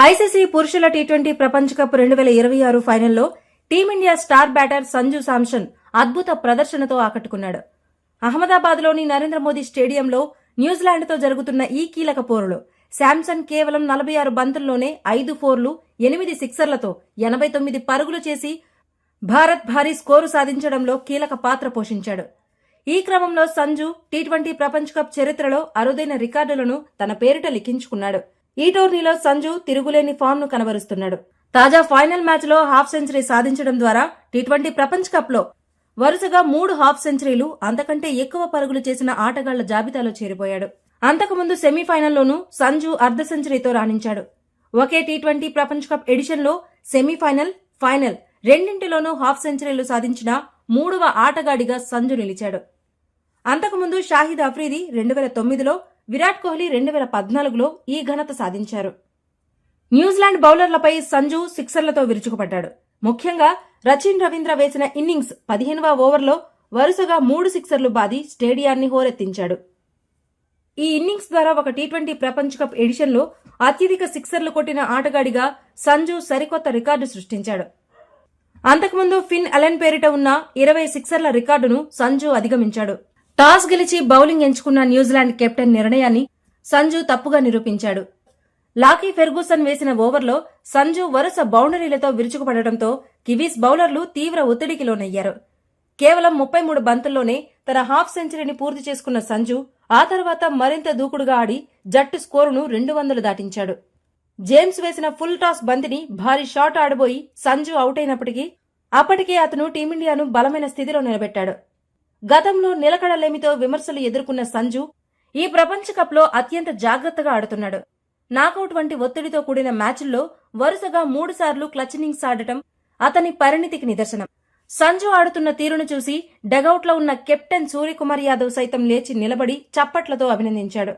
ICC పురుషుల T20 ప్రపంచ cup 2026 ఫైనల్లో team India star batter Sanju Samson అద్భుత ప్రదర్శనతో ఆకట్టుకున్నాడు. అహ్మదాబాద్లోని నరేంద్ర మోదీ స్టేడియంలో న్యూజిలాండ్తో జరుగుతున్న ఈ కీలక పోరులో శాంసన్ కేవలం 46 బంతుల్లోనే 5 ఫోర్లు 8 సిక్సర్లతో 89 పరుగులు చేసి భారత్ భారీ స్కోరు సాధించడంలో కీలక పాత్ర పోషించాడు. ఈ క్రమంలో సంజు టీ20 ప్రపంచ కప్ చరిత్రలో అరుదైన రికార్డులను తన పేరిట లిఖించుకున్నాడు. ఈ టోర్నీలో సంజు తిరుగులేని ఫామ్ ను కనబరుస్తున్నాడు. తాజా ఫైనల్ మ్యాచ్ లో హాఫ్ సెంచరీ సాధించడం ద్వారా టీ20 ప్రపంచ కప్ లో వరుసగా 3 హాఫ్ సెంచరీలు అంతకంటే ఎక్కువ పరుగులు చేసిన ఆటగాళ్ల జాబితాలో చేరిపోయాడు. అంతకుముందు సెమీఫైనల్లోనూ సంజు అర్ధ సెంచరీతో రాణించాడు. ఒకే టీ20 ప్రపంచ కప్ ఎడిషన్లో సెమీఫైనల్, ఫైనల్ రెండింటిలోనూ హాఫ్ సెంచరీలు సాధించిన 3వ ఆటగాడిగా సంజు నిలిచాడు. అంతకుముందు షాహిద్ అఫ్రీది 2009లో, విరాట్ కోహ్లీ 2014లో ఈ ఘనత సాధించారు. న్యూజిలాండ్ బౌలర్లపై సంజు సిక్సర్లతో విరుచుకుపడ్డాడు. ముఖ్యంగా రచిన్ రవీంద్ర వేసిన ఇన్నింగ్స్ 15వ ఓవర్లో వరుసగా 3 సిక్సర్లు బాది స్టేడియాన్ని హోరెత్తించాడు. ఈ ఇన్నింగ్స్ ద్వారా ఒక టీ20 ప్రపంచ కప్ ఎడిషన్లో అత్యధిక సిక్సర్లు కొట్టిన ఆటగాడిగా సంజు సరికొత్త రికార్డు సృష్టించాడు. అంతకుముందు ఫిన్ అలెన్ పేరిట ఉన్న 20 సిక్సర్ల రికార్డును సంజు అధిగమించాడు. టాస్ గెలిచి బౌలింగ్ ఎంచుకున్న న్యూజిలాండ్ కెప్టెన్ నిర్ణయాన్ని సంజు తప్పుగా నిరూపించాడు. లాకీ ఫెర్గూసన్ వేసిన ఓవర్లో సంజు వరుస బౌండరీలతో విరుచుకుపడటంతో కివీస్ బౌలర్లు తీవ్ర ఒత్తిడికి లోనయ్యారు. కేవలం 33 బంతుల్లోనే తన హాఫ్ సెంచరీని పూర్తి చేసుకున్న సంజు ఆ తర్వాత మరింత దూకుడుగా ఆడి జట్టు స్కోరును 200 దాటించాడు. జేమ్స్ వేసిన ఫుల్ టాస్ బంతిని భారీ షాట్ ఆడబోయి సంజు అవుట్ అయినప్పటికీ అప్పటికే అతను టీమిండియాను బలమైన స్థితిలో నిలబెట్టాడు. గతంలో నిలకడలేమితో విమర్శలు ఎదుర్కొన్న సంజు ఈ ప్రపంచ కప్లో అత్యంత జాగ్రత్తగా ఆడుతున్నాడు. నాకౌట్ వంటి ఒత్తిడితో కూడిన మ్యాచ్ల్లో వరుసగా 3 సార్లు క్లచ్ ఇన్నింగ్స్ ఆడటం అతని పరిణితికి నిదర్శనం. సంజు ఆడుతున్న తీరును చూసి డగౌట్లో ఉన్న కెప్టెన్ సూర్యకుమార్ యాదవ్ సైతం లేచి నిలబడి చప్పట్లతో అభినందించాడు.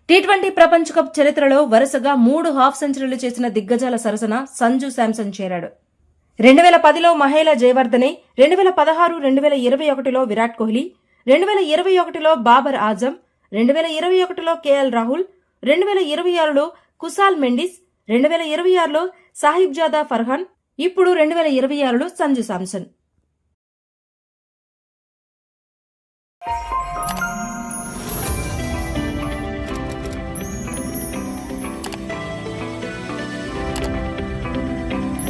టీ20 ప్రపంచ కప్ చరిత్రలో వరుసగా 3 హాఫ్ సెంచరీలు చేసిన దిగ్గజాల సరసన సంజు శాంసన్ చేరాడు. 2010లో మహేలా జయవర్ధనే, 2016, 2021లో విరాట్ కోహ్లీ, 2021లో బాబర్ ఆజం, 2021లో కేఎల్ రాహుల్, 2026లో కుసాల్ మెండిస్, 2026లో సాహిబ్జాదా ఫర్హాన్, ఇప్పుడు 2026లో సంజు శాంసన్.